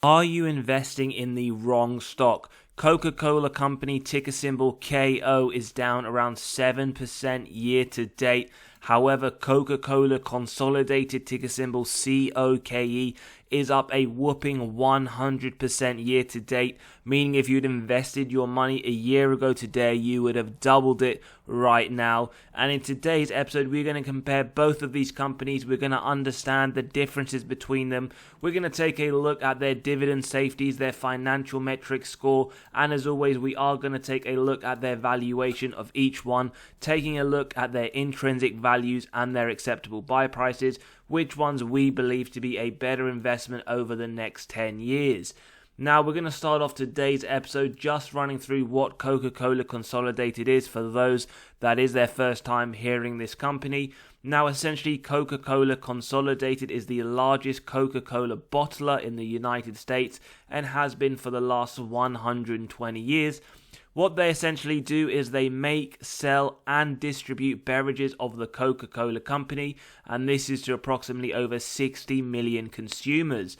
Are you investing in the wrong stock? Coca-Cola Company, ticker symbol KO, is down around 7% year to date. However, Coca-Cola Consolidated, ticker symbol COKE, is up a whopping 100% year to date, meaning if you'd invested your money a year ago today, you would have doubled it right now. And in today's episode, we're going to compare both of these companies. We're going to understand the differences between them. We're going to take a look at their dividend safeties, their financial metrics score, and as always, we are going to take a look at their valuation of each one, taking a look at their intrinsic values and their acceptable buy prices, which ones we believe to be a better investment over the next 10 years. Now, we're going to start off today's episode just running through what Coca-Cola Consolidated is for those that is their first time hearing this company. Now, essentially, Coca-Cola Consolidated is the largest Coca-Cola bottler in the United States and has been for the last 120 years. What they essentially do is they make, sell, and distribute beverages of the Coca-Cola Company, and this is to approximately over 60 million consumers.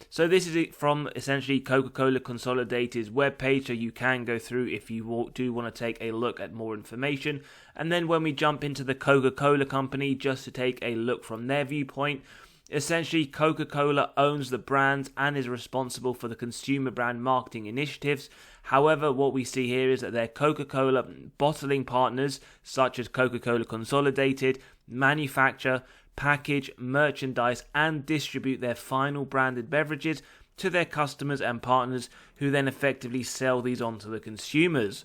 So this is it from essentially Coca-Cola Consolidated's webpage, so you can go through if you do want to take a look at more information. And then when we jump into the Coca-Cola Company, just to take a look from their viewpoint, essentially Coca-Cola owns the brands and is responsible for the consumer brand marketing initiatives. However, what we see here is that their Coca-Cola bottling partners, such as Coca-Cola Consolidated, manufacture, package, merchandise, and distribute their final branded beverages to their customers and partners, who then effectively sell these on to the consumers.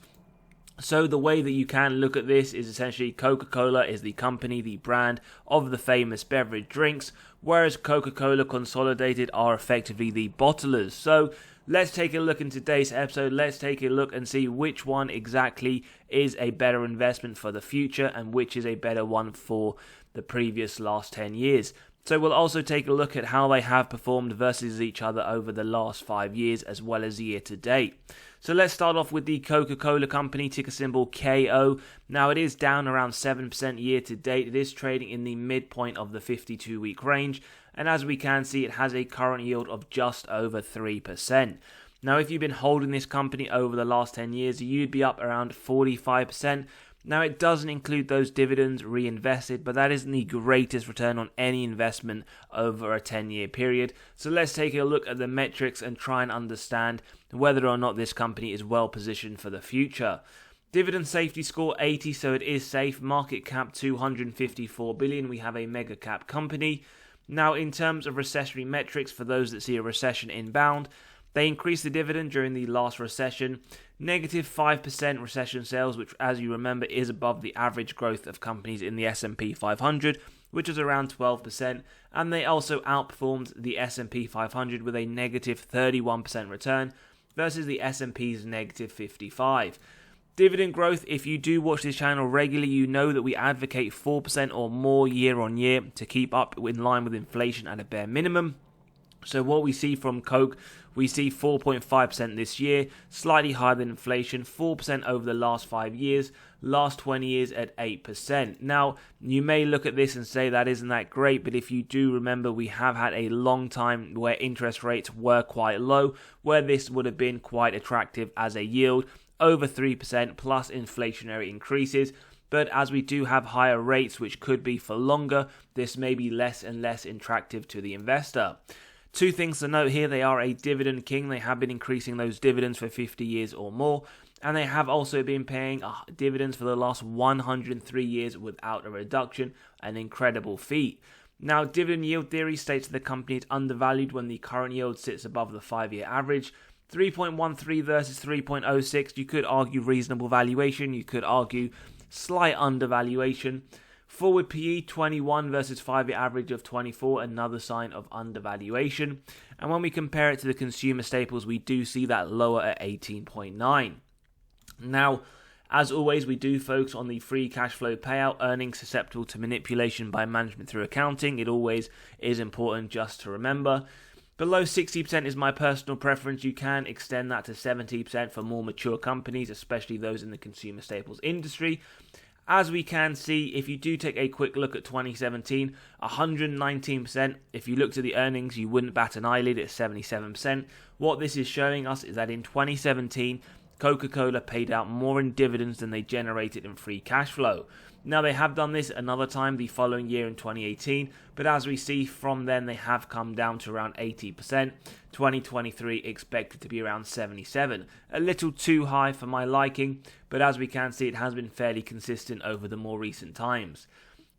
So the way that you can look at this is essentially Coca-Cola is the company, the brand of the famous beverage drinks, whereas Coca-Cola Consolidated are effectively the bottlers. So let's take a look in today's episode. Let's take a look and see which one exactly is a better investment for the future and which is a better one for the previous last 10 years. So we'll also take a look at how they have performed versus each other over the last 5 years as well as year to date. So let's start off with the Coca-Cola Company, ticker symbol KO. Now it is down around 7% year to date. It is trading in the midpoint of the 52-week range, and as we can see, it has a current yield of just over 3%. Now if you've been holding this company over the last 10 years, you'd be up around 45%. Now, it doesn't include those dividends reinvested, but that isn't the greatest return on any investment over a 10-year period. So let's take a look at the metrics and try and understand whether or not this company is well positioned for the future. Dividend safety score 80, so it is safe. Market cap 254 billion. We have a mega cap company. Now, in terms of recessionary metrics, for those that see a recession inbound, they increased the dividend during the last recession. Negative 5% recession sales, which, as you remember, is above the average growth of companies in the S&P 500, which is around 12%. And they also outperformed the S&P 500 with a negative 31% return versus the S&P's negative 55%. Dividend growth, if you do watch this channel regularly, you know that we advocate 4% or more year on year to keep up in line with inflation at a bare minimum. So what we see from Coke, we see 4.5% this year, slightly higher than inflation, 4% over the last 5 years, last 20 years at 8%. Now, you may look at this and say that isn't that great, but if you do remember, we have had a long time where interest rates were quite low, where this would have been quite attractive as a yield, over 3% plus inflationary increases. But as we do have higher rates, which could be for longer, this may be less and less attractive to the investor. Two things to note here: they are a dividend king. They have been increasing those dividends for 50 years or more, and they have also been paying dividends for the last 103 years without a reduction, an incredible feat. Now, dividend yield theory states that the company is undervalued when the current yield sits above the 5-year average. 3.13 versus 3.06, you could argue reasonable valuation, you could argue slight undervaluation. Forward PE 21 versus 5-year average of 24, another sign of undervaluation. And when we compare it to the consumer staples, we do see that lower at 18.9. Now, as always, we do focus on the free cash flow payout, earnings susceptible to manipulation by management through accounting. It always is important just to remember. Below 60% is my personal preference. You can extend that to 70% for more mature companies, especially those in the consumer staples industry. As we can see, if you do take a quick look at 2017, 119%. If you looked at the earnings, you wouldn't bat an eyelid at 77%. What this is showing us is that in 2017, Coca-Cola paid out more in dividends than they generated in free cash flow. Now, they have done this another time the following year in 2018, but as we see from then, they have come down to around 80%. 2023 expected to be around 77%. A little too high for my liking, but as we can see, it has been fairly consistent over the more recent times.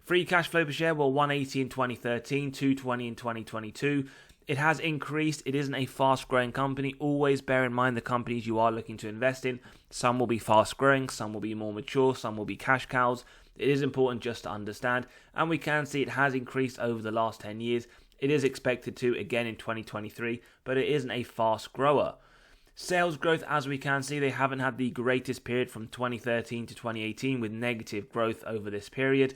Free cash flow per share, well, 180 in 2013, 220 in 2022. It has increased. It isn't a fast-growing company. Always bear in mind the companies you are looking to invest in. Some will be fast-growing, some will be more mature, some will be cash cows. It is important just to understand, and we can see it has increased over the last 10 years. It is expected to again in 2023, but it isn't a fast grower. Sales growth, as we can see, they haven't had the greatest period from 2013 to 2018 with negative growth over this period.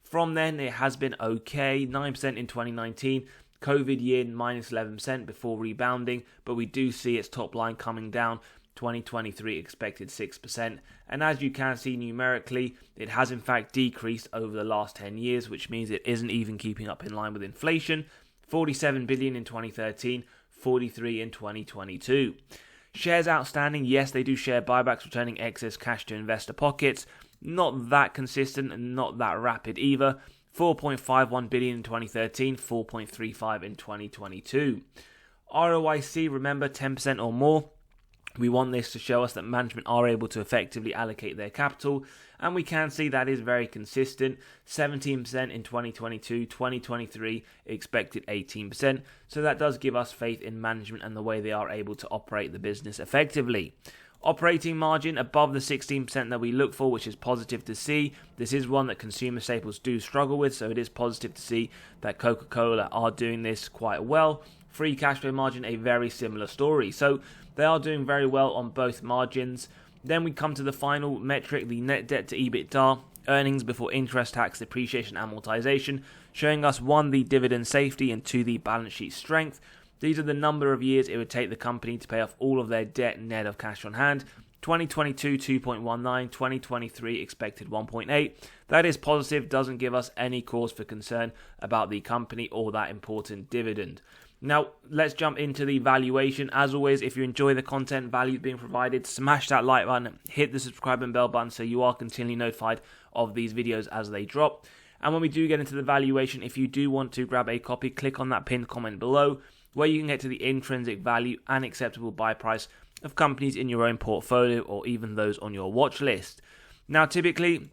From then, it has been okay, 9% in 2019. COVID year minus 11% before rebounding, but we do see its top line coming down. 2023 expected 6%, and as you can see numerically, it has in fact decreased over the last 10 years, which means it isn't even keeping up in line with inflation. 47 billion in 2013, 43 in 2022. Shares outstanding, yes, they do share buybacks, returning excess cash to investor pockets. Not that consistent and not that rapid either. 4.51 billion in 2013, 4.35 in 2022. ROIC, remember, 10% or more. We want this to show us that management are able to effectively allocate their capital, and we can see that is very consistent. 17% in 2022, 2023 expected 18%, so that does give us faith in management and the way they are able to operate the business effectively. Operating margin above the 16% that we look for, which is positive to see. This is one that consumer staples do struggle with, so it is positive to see that Coca-Cola are doing this quite well. Free cash flow margin, a very similar story. So they are doing very well on both margins. Then we come to the final metric, the net debt to EBITDA, earnings before interest, tax, depreciation, amortization, showing us 1, the dividend safety, and 2, the balance sheet strength. These are the number of years it would take the company to pay off all of their debt net of cash on hand. 2022, 2.19, 2023 expected 1.8. That is positive, doesn't give us any cause for concern about the company or that important dividend. Now, let's jump into the valuation. As always, if you enjoy the content, value being provided, smash that like button, hit the subscribe and bell button so you are continually notified of these videos as they drop. And when we do get into the valuation, if you do want to grab a copy, click on that pinned comment below, where you can get to the intrinsic value and acceptable buy price of companies in your own portfolio or even those on your watch list. Now, typically,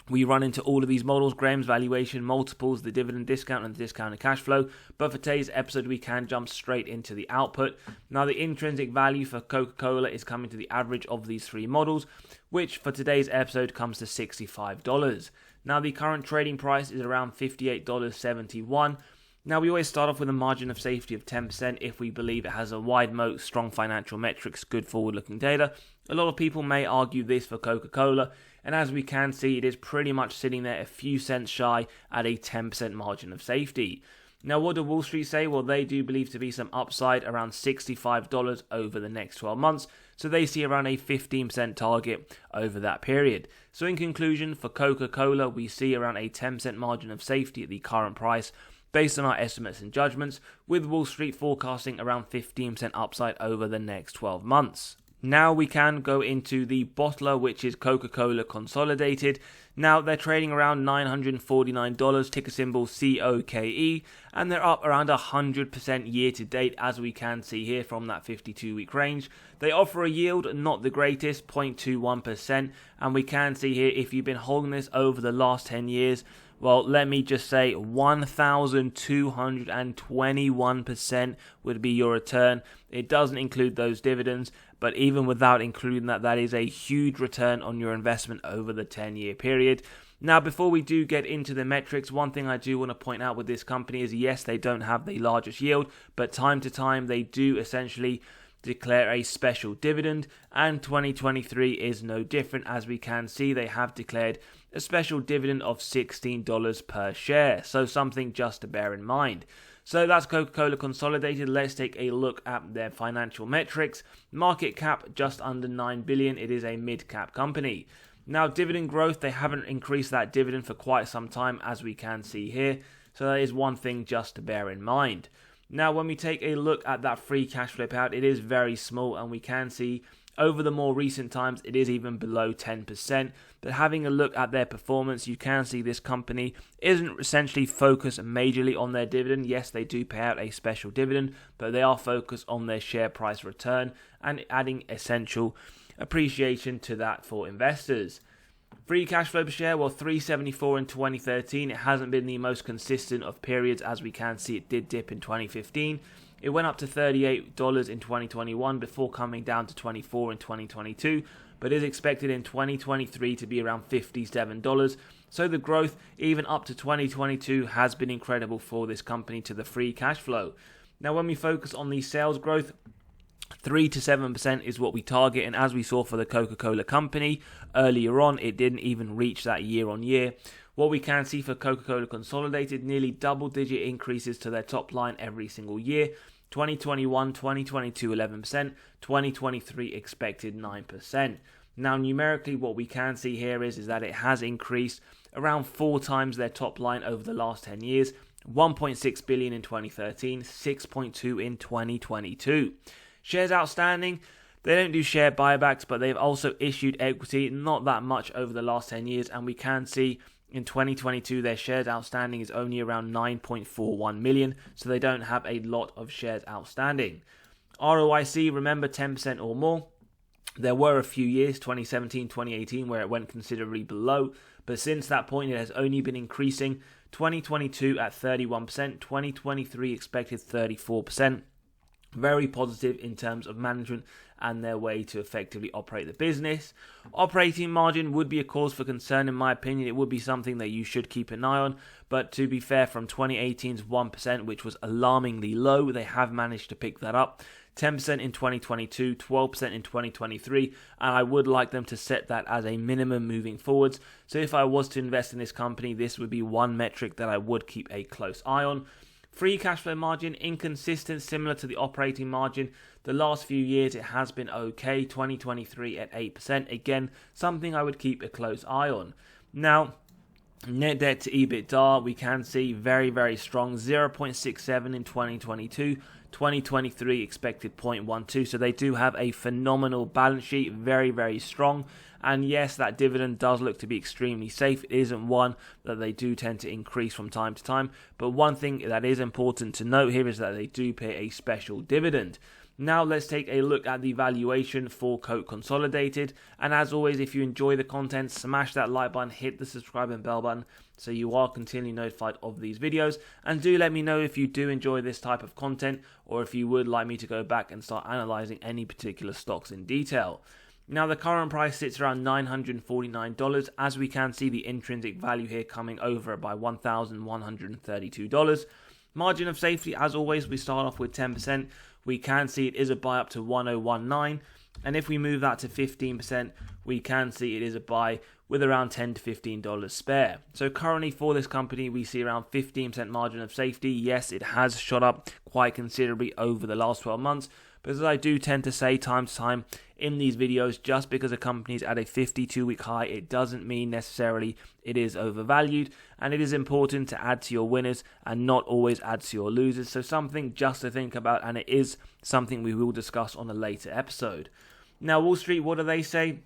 we run into all of these models: Graham's valuation, multiples, the dividend discount, and the discounted cash flow. But for today's episode, we can jump straight into the output. Now, the intrinsic value for Coca-Cola is coming to the average of these three models, which for today's episode comes to $65. Now, the current trading price is around $58.71. Now, we always start off with a margin of safety of 10% if we believe it has a wide moat, strong financial metrics, good forward-looking data. A lot of people may argue this for Coca-Cola, and as we can see, it is pretty much sitting there a few cents shy at a 10% margin of safety. Now, what do Wall Street say? Well, they do believe to be some upside around $65 over the next 12 months, so they see around a 15% target over that period. So in conclusion, for Coca-Cola, we see around a 10% margin of safety at the current price, based on our estimates and judgments, with Wall Street forecasting around 15% upside over the next 12 months. Now we can go into the Botler, which is Coca-Cola Consolidated. Now they're trading around $949, ticker symbol COKE, and they're up around 100% year to date, as we can see here from that 52-week range. They offer a yield, not the greatest, 0.21%, and we can see here if you've been holding this over the last 10 years, well, let me just say 1,221% would be your return. It doesn't include those dividends, but even without including that, that is a huge return on your investment over the 10-year period. Now, before we do get into the metrics, one thing I do want to point out with this company is, yes, they don't have the largest yield, but time to time they do essentially declare a special dividend, and 2023 is no different. As we can see, they have declared a special dividend of $16 per share, so something just to bear in mind. So that's Coca-Cola Consolidated. Let's take a look at their financial metrics. Market cap just under $9 billion. It is a mid-cap company. Now, dividend growth, they haven't increased that dividend for quite some time, as we can see here. So that is one thing just to bear in mind. Now, when we take a look at that free cash flow payout, it is very small, and we can see over the more recent times, it is even below 10%. But having a look at their performance, you can see this company isn't essentially focused majorly on their dividend. Yes, they do pay out a special dividend, but they are focused on their share price return and adding essential appreciation to that for investors. Free cash flow per share, well, $3.74 in 2013. It hasn't been the most consistent of periods, as we can see it did dip in 2015. It went up to $38 in 2021 before coming down to $24 in 2022, but is expected in 2023 to be around $57. So the growth, even up to 2022, has been incredible for this company to the free cash flow. Now, when we focus on the sales growth, 3 to 7% is what we target, and as we saw for the Coca-Cola Company earlier on, it didn't even reach that year on year. What we can see for Coca-Cola Consolidated, nearly double-digit increases to their top line every single year. 2021, 2022, 11%, 2023 expected 9%. Now, numerically, what we can see here is that it has increased around 4 times their top line over the last 10 years. 1.6 billion in 2013, 6.2 in 2022. Shares outstanding, they don't do share buybacks, but they've also issued equity, not that much over the last 10 years, and we can see in 2022 their shares outstanding is only around 9.41 million, so they don't have a lot of shares outstanding. ROIC, remember, 10% or more. There were a few years, 2017, 2018, where it went considerably below, but since that point it has only been increasing. 2022 at 31%, 2023 expected 34%. Very positive in terms of management and their way to effectively operate the business. Operating margin would be a cause for concern in my opinion. It would be something that you should keep an eye on. But to be fair, from 2018's 1%, which was alarmingly low, they have managed to pick that up. 10% in 2022, 12% in 2023, and I would like them to set that as a minimum moving forwards. So if I was to invest in this company, this would be one metric that I would keep a close eye on. Free cash flow margin, inconsistent, similar to the operating margin. The last few years it has been okay, 2023 at 8%. Again, something I would keep a close eye on. Now, net debt to EBITDA, we can see very, very strong, 0.67 in 2022. 2023 expected 0.12, so they do have a phenomenal balance sheet, very, very strong. And yes, that dividend does look to be extremely safe. It isn't one that they do tend to increase from time to time, but one thing that is important to note here is that they do pay a special dividend. Now let's take a look at the valuation for Coke Consolidated, and as always, if you enjoy the content, smash that like button, hit the subscribe and bell button so you are continually notified of these videos, and do let me know if you do enjoy this type of content or if you would like me to go back and start analysing any particular stocks in detail. Now the current price sits around $949, as we can see the intrinsic value here coming over by $1,132. Margin of safety, as always, we start off with 10%. We can see it is a buy up to 1019, and if we move that to 15%, we can see it is a buy with around $10 to $15 spare. So currently for this company, we see around 15% margin of safety. Yes, it has shot up quite considerably over the last 12 months, but as I do tend to say time to time in these videos, just because a company is at a 52-week high, it doesn't mean necessarily it is overvalued, and it is important to add to your winners and not always add to your losers. So something just to think about, and it is something we will discuss on a later episode. Now, Wall Street, what do they say?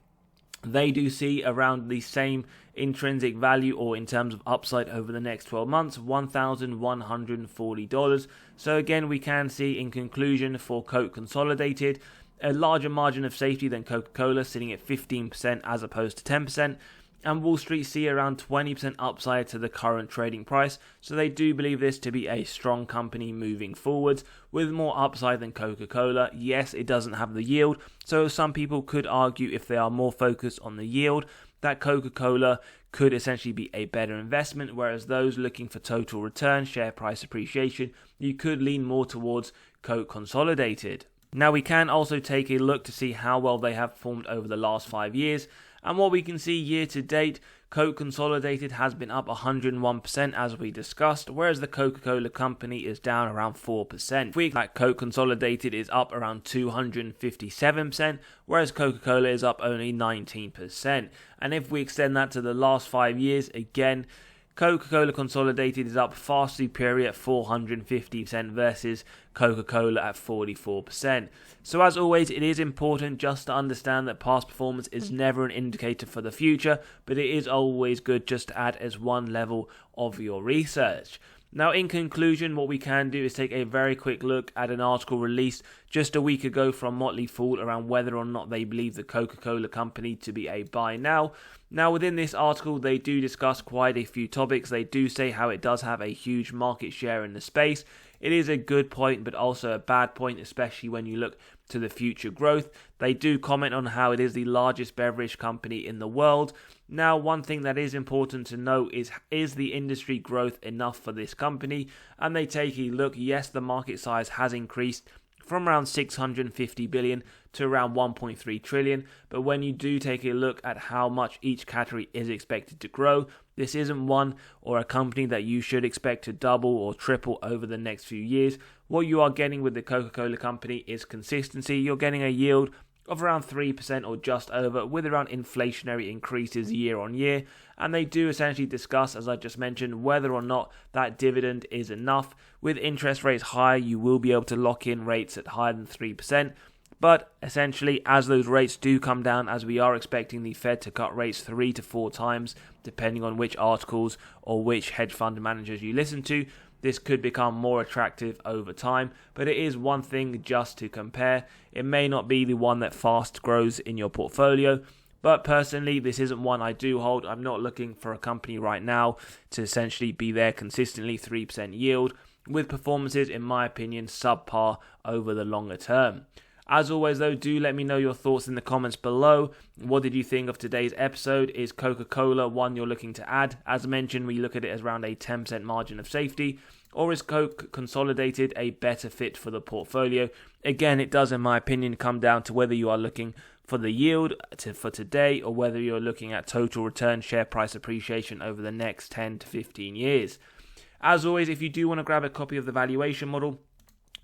They do see around the same intrinsic value, or in terms of upside over the next 12 months, $1,140. So again, we can see in conclusion for Coke Consolidated, a larger margin of safety than Coca-Cola, sitting at 15% as opposed to 10%. And Wall Street see around 20% upside to the current trading price, so they do believe this to be a strong company moving forwards with more upside than Coca-Cola. Yes, it doesn't have the yield, so some people could argue, if they are more focused on the yield, that Coca-Cola could essentially be a better investment, whereas those looking for total return, share price appreciation, you could lean more towards Coke Consolidated. Now we can also take a look to see how well they have performed over the last 5 years. And what we can see year to date, Coke Consolidated has been up 101% as we discussed, whereas the Coca-Cola Company is down around 4%. If we like Coke Consolidated is up around 257%, whereas Coca-Cola is up only 19%. And if we extend that to the last 5 years, again, Coca-Cola Consolidated is up far superior at 450% versus Coca-Cola at 44%. So as always, it is important just to understand that past performance is never an indicator for the future, but it is always good just to add as one level of your research. Now, in conclusion, what we can do is take a very quick look at an article released just a week ago from Motley Fool around whether or not they believe the Coca-Cola Company to be a buy now. Now, within this article, they do discuss quite a few topics. They do say how it does have a huge market share in the space. It is a good point, but also a bad point, especially when you look to the future growth. They do comment on how it is the largest beverage company in the world. Now, one thing that is important to know is the industry growth enough for this company? And they take a look. Yes, the market size has increased from around 650 billion to around 1.3 trillion. But when you do take a look at how much each category is expected to grow, this isn't one or a company that you should expect to double or triple over the next few years. What you are getting with the Coca-Cola Company is consistency. You're getting a yield of around 3% or just over, with around inflationary increases year on year. And they do essentially discuss, as I just mentioned, whether or not that dividend is enough. With interest rates high, you will be able to lock in rates at higher than 3%. But essentially, as those rates do come down, as we are expecting the Fed to cut rates 3 to 4 times, depending on which articles or which hedge fund managers you listen to, this could become more attractive over time. But it is one thing just to compare. It may not be the one that fast grows in your portfolio, but personally, this isn't one I do hold. I'm not looking for a company right now to essentially be there consistently 3% yield, with performances, in my opinion, subpar over the longer term. As always though, do let me know your thoughts in the comments below. What did you think of today's episode? Is Coca-Cola one you're looking to add? As mentioned, we look at it as around a 10% margin of safety. Or is Coke Consolidated a better fit for the portfolio? Again, it does, in my opinion, come down to whether you are looking for the yield for today or whether you're looking at total return share price appreciation over the next 10 to 15 years. As always, if you do want to grab a copy of the valuation model,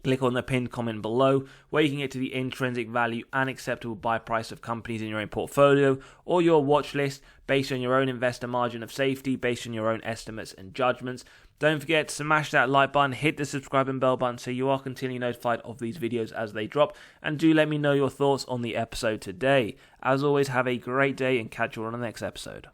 click on the pinned comment below where you can get to the intrinsic value and acceptable buy price of companies in your own portfolio or your watch list based on your own investor margin of safety, based on your own estimates and judgments. Don't forget to smash that like button, hit the subscribe and bell button so you are continually notified of these videos as they drop, and do let me know your thoughts on the episode today. As always, have a great day and catch you on the next episode.